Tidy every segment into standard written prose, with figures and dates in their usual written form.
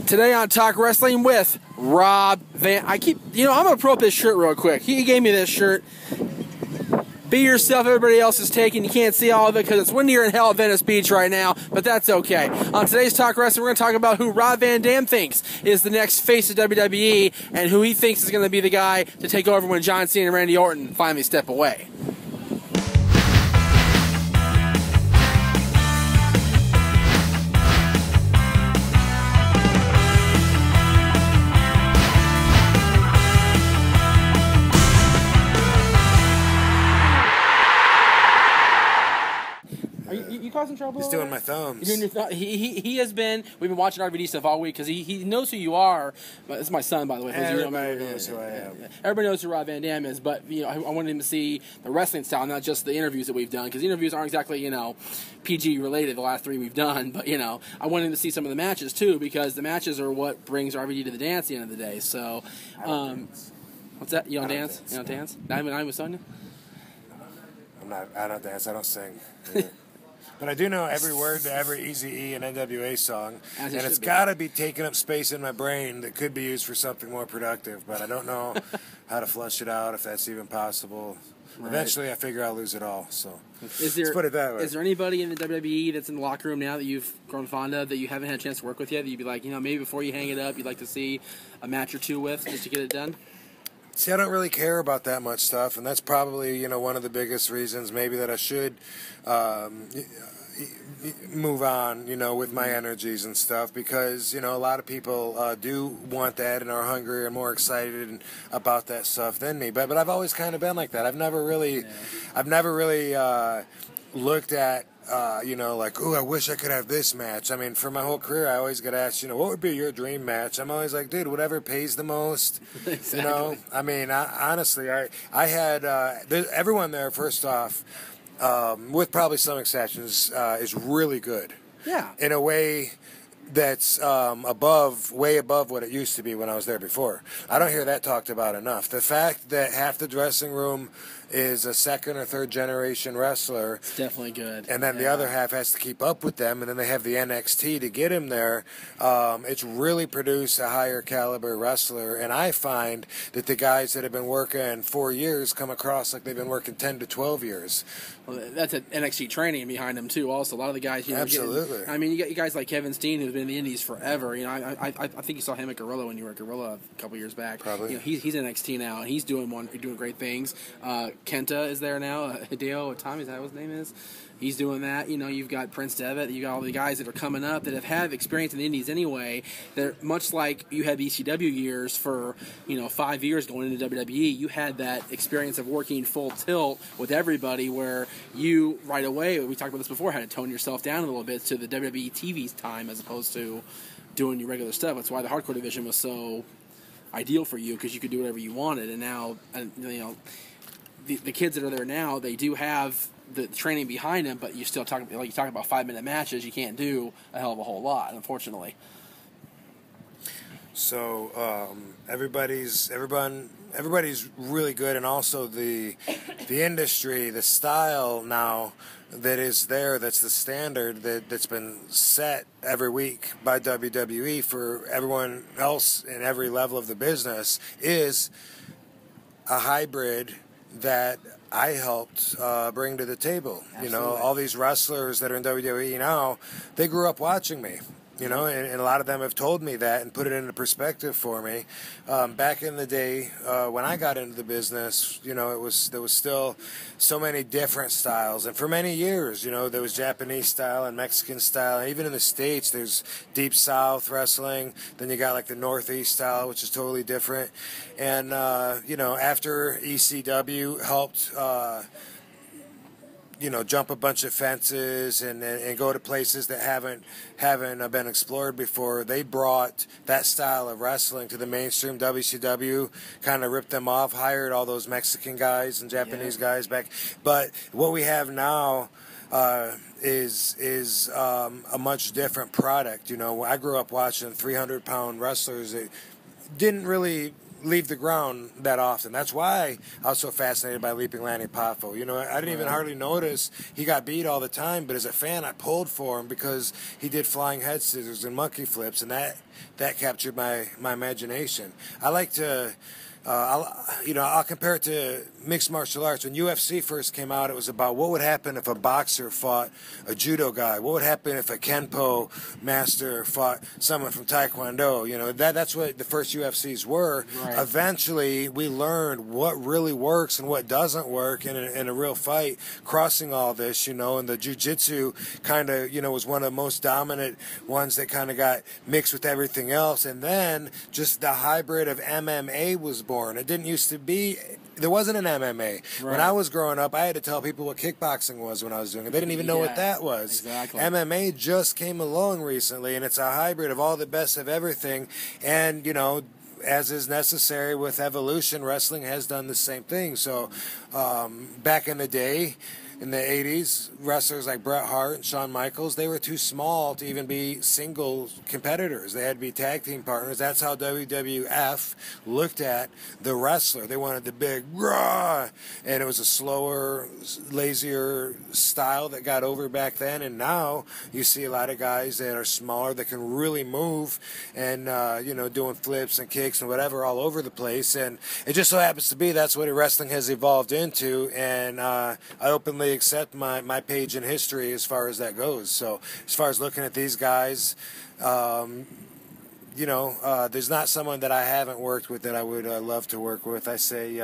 Today on Talk Wrestling with Rob Van. I'm gonna pull up this shirt real quick. He gave me this shirt. Be yourself, everybody else is taken. You can't see all of it because it's windier in hell at Venice Beach right now, but that's okay. On today's Talk Wrestling, we're going to talk about who Rob Van Dam thinks is the next face of WWE and who he thinks is going to be the guy to take over when John Cena and Randy Orton finally step away. You causing trouble? He's doing my thumbs. He has been. We've been watching RVD stuff all week because he knows who you are. But it's my son, by the way. Everybody knows who I am. Everybody knows who Rob Van Dam is. But I wanted him to see the wrestling style, not just the interviews that we've done. Because the interviews aren't exactly PG related. The last three we've done, but I wanted him to see some of the matches too because the matches are what brings RVD to the dance at the end of the day. So, what's that? You don't dance? You don't dance? Not even with Sonya? I don't dance. I don't sing. Yeah. But I do know every word to every Eazy-E and NWA song, and it's got to be taking up space in my brain that could be used for something more productive, but I don't know how to flush it out, if that's even possible. Right. Eventually, I figure I'll lose it all, so let's put it that way. Is there anybody in the WWE that's in the locker room now that you've grown fond of that you haven't had a chance to work with yet, that you'd be like, maybe before you hang it up, you'd like to see a match or two with, just to get it done? See, I don't really care about that much stuff, and that's probably, one of the biggest reasons maybe that I should move on, with my energies and stuff, because, a lot of people do want that and are hungry and more excited about that stuff than me. But I've always kind of been like that. I've never really looked at like, ooh, I wish I could have this match. I mean, for my whole career, I always get asked, what would be your dream match? I'm always like, dude, whatever pays the most. Exactly. I mean, honestly, I had everyone there, first off, with probably some exceptions, is really good. Yeah. In a way that's way above what it used to be when I was there before. I don't hear that talked about enough. The fact that half the dressing room is a second or third generation wrestler. It's definitely good. And then the other half has to keep up with them, and then they have the NXT to get him there. It's really produced a higher caliber wrestler, and I find that the guys that have been working 4 years come across like they've been working 10 to 12 years. Well, that's an NXT training behind them too. Also, a lot of the guys, absolutely. You got guys like Kevin Steen, who's been in the Indies forever. I think you saw him at Gorilla when you were at Gorilla a couple years back. Probably. He's in NXT now, and he's doing great things. Kenta is there now. Hideo Itami, is that what his name is? He's doing that. You've got Prince Devitt. You got all the guys that are coming up that have had experience in the Indies anyway. They're much like you had the ECW years for 5 years going into WWE. You had that experience of working full tilt with everybody, where you right away, we talked about this before, had to tone yourself down a little bit to the WWE TV's time as opposed to doing your regular stuff. That's why the hardcore division was so ideal for you, because you could do whatever you wanted. And now, the kids that are there now, they do have the training behind them, but you still talk about 5-minute matches. You can't do a hell of a whole lot, unfortunately. So everybody's really good, and also the industry, the style now that is there, that's the standard that's been set every week by WWE for everyone else in every level of the business, is a hybrid that I helped bring to the table. Absolutely. All these wrestlers that are in WWE now, they grew up watching me. And a lot of them have told me that and put it into perspective for me. Back in the day, when I got into the business, there was still so many different styles. And for many years, there was Japanese style and Mexican style. And even in the States, there's Deep South wrestling. Then you got like the Northeast style, which is totally different. And, after ECW helped jump a bunch of fences and go to places that haven't been explored before, they brought that style of wrestling to the mainstream. WCW kind of ripped them off, hired all those Mexican guys and Japanese guys back. But what we have now is a much different product. I grew up watching 300-pound wrestlers that didn't really leave the ground that often. That's why I was so fascinated by Leaping Lanny Poffo. You know, I didn't even hardly notice he got beat all the time, but as a fan, I pulled for him because he did flying head scissors and monkey flips, and that captured my imagination. I like to. I'll compare it to mixed martial arts. When UFC first came out, it was about what would happen if a boxer fought a judo guy. What would happen if a Kenpo master fought someone from Taekwondo? You know, that's what the first UFCs were. Right. Eventually, we learned what really works and what doesn't work in a real fight, crossing all this, you know, and the jiu-jitsu kind of, you know, was one of the most dominant ones that kind of got mixed with everything else. And then just the hybrid of MMA was born. It didn't used to be. There wasn't an MMA. Right. When I was growing up, I had to tell people what kickboxing was when I was doing it. They didn't even know what that was. Exactly. MMA just came along recently, and it's a hybrid of all the best of everything. And, you know, as is necessary with evolution, wrestling has done the same thing. So back in the day, in the 80s, wrestlers like Bret Hart and Shawn Michaels, they were too small to even be single competitors. They had to be tag team partners. That's how WWF looked at the wrestler. They wanted the big raw, and it was a slower, lazier style that got over back then. And now you see a lot of guys that are smaller that can really move and, doing flips and kicks and whatever all over the place. And it just so happens to be that's what wrestling has evolved into. And I openly accept my page in history as far as that goes. So as far as looking at these guys, there's not someone that I haven't worked with that I would love to work with. I say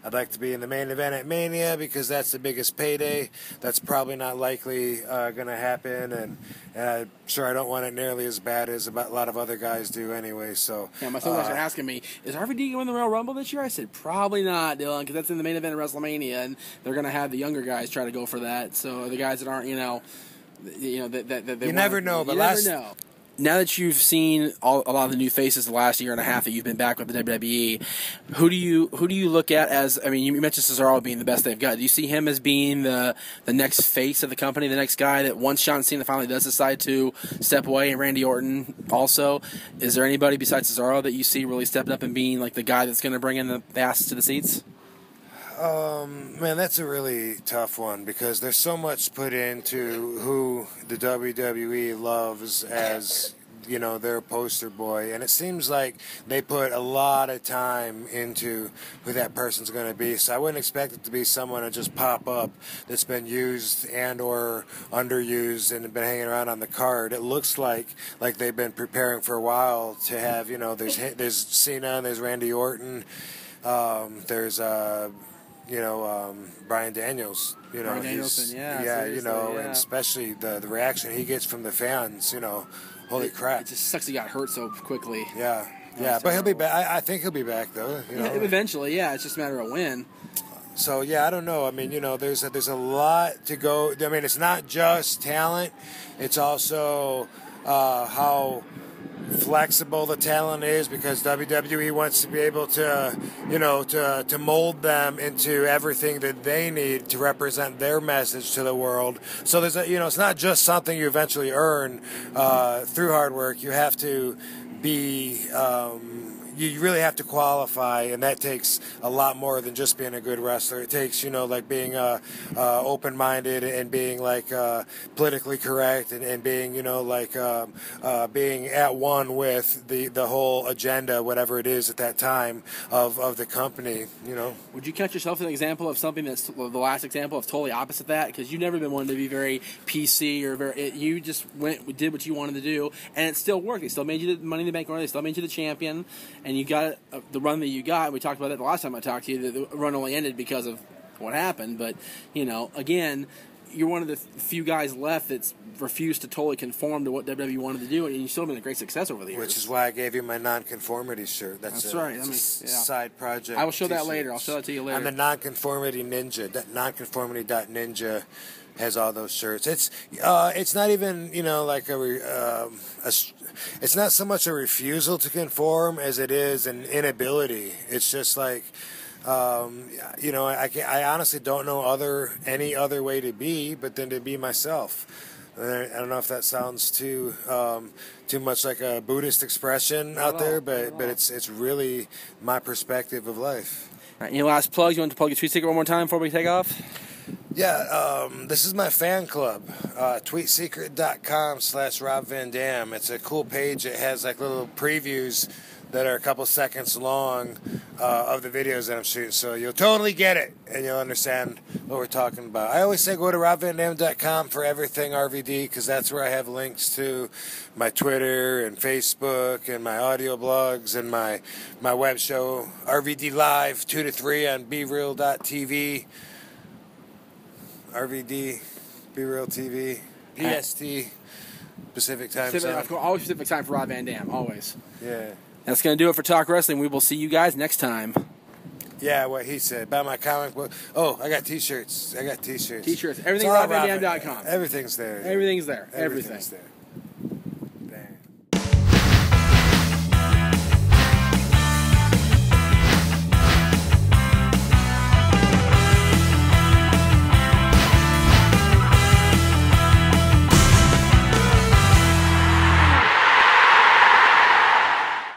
I'd like to be in the main event at Mania because that's the biggest payday. That's probably not likely going to happen, and I'm sure I don't want it nearly as bad as a lot of other guys do anyway. So yeah, my son was asking me, is RVD going to the Royal Rumble this year? I said, probably not, Dylan, because that's in the main event of WrestleMania, and they're going to have the younger guys try to go for that. So the guys that aren't, that you never know. But never know. Now that you've seen a lot of the new faces the last year and a half that you've been back with the WWE, who do you look at as? I mean, you mentioned Cesaro being the best they've got. Do you see him as being the next face of the company, the next guy that once John Cena finally does decide to step away, and Randy Orton also? Is there anybody besides Cesaro that you see really stepping up and being like the guy that's going to bring in the asses to the seats? Man, that's a really tough one because there's so much put into who the WWE loves as, their poster boy. And it seems like they put a lot of time into who that person's going to be. So I wouldn't expect it to be someone to just pop up that's been used and or underused and been hanging around on the card. It looks like they've been preparing for a while to have, there's Cena, there's Randy Orton, there's Bryan Daniels, Bryan Danielson, and especially the reaction he gets from the fans, holy crap. It just sucks he got hurt so quickly. Yeah, but he'll be back. I think he'll be back, though. Eventually, it's just a matter of when. So, I don't know. I mean, there's a lot to go. I mean, it's not just talent. It's also how flexible the talent is because WWE wants to be able to, to mold them into everything that they need to represent their message to the world. So there's it's not just something you eventually earn through hard work. You have to be you really have to qualify, and that takes a lot more than just being a good wrestler. It takes, being open-minded and being politically correct and being, being at one with the whole agenda, whatever it is at that time of the company. Would you catch yourself as an example of something that's the last example of totally opposite that? Because you've never been one to be very PC or you just did what you wanted to do, and it still worked. They still made you the Money in the Bank winner. They still made you the champion. And you got the run that you got. We talked about that the last time I talked to you. The run only ended because of what happened. But, again, you're one of the few guys left that's refused to totally conform to what WWE wanted to do. And you've still been a great success over the years. Which is why I gave you my nonconformity shirt. That's right. Side project. I will show that later. I'll show that to you later. I'm the nonconformity ninja. Nonconformity.ninja has all those shirts. It's not even it's not so much a refusal to conform as it is an inability. It's just I honestly don't know any other way to be but than to be myself. I don't know if that sounds too much like a Buddhist expression out there, but it's really my perspective of life. All right, any last plugs? You want to plug your tweet secret one more time before we take off? Yeah, this is my fan club, tweetsecret.com/Rob Van Dam. It's a cool page. It has like little previews that are a couple seconds long of the videos that I'm shooting. So you'll totally get it, and you'll understand what we're talking about. I always say go to robvandam.com for everything RVD, because that's where I have links to my Twitter and Facebook and my audio blogs and my web show, RVD Live, 2 to 3 on BeReal.tv. RVD, BeReal TV, PST, Pacific Time Zone. Always Pacific Time for Rob Van Dam, always. Yeah. That's going to do it for Talk Wrestling. We will see you guys next time. Yeah, what he said. Buy my comic book. Oh, I got T-shirts. T-shirts. Everything RobVanDam.com. Everything's there. Everything's there. Everything's there.